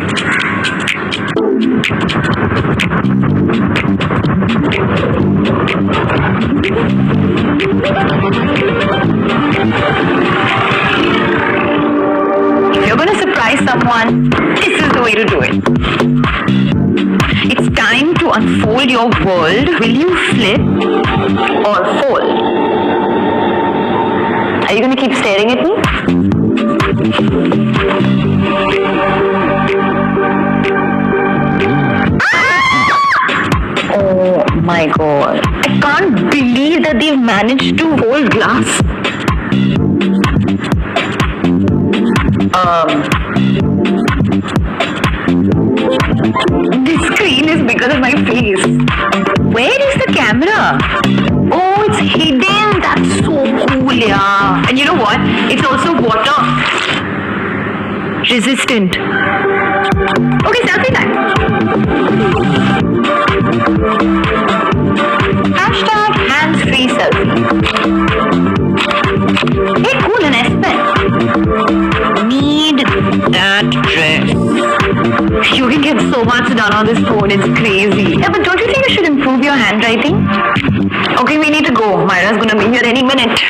If you're gonna surprise someone, this is the way to do it. It's time to unfold your world. Will you flip or fold? Are you gonna keep staring at me? Oh my god. I can't believe that they've managed to hold glass. This screen is bigger than my face. Where is the camera? Oh, it's hidden. That's so cool, yeah. And you know what? It's also water resistant. Okay, selfie time. Hashtag hands-free selfie. Hey, cool, an S-Pen. Need that dress. You can get so much done on this phone, it's crazy. Yeah, but don't you think you should improve your handwriting? Okay, we need to go. Myra's gonna be here any minute.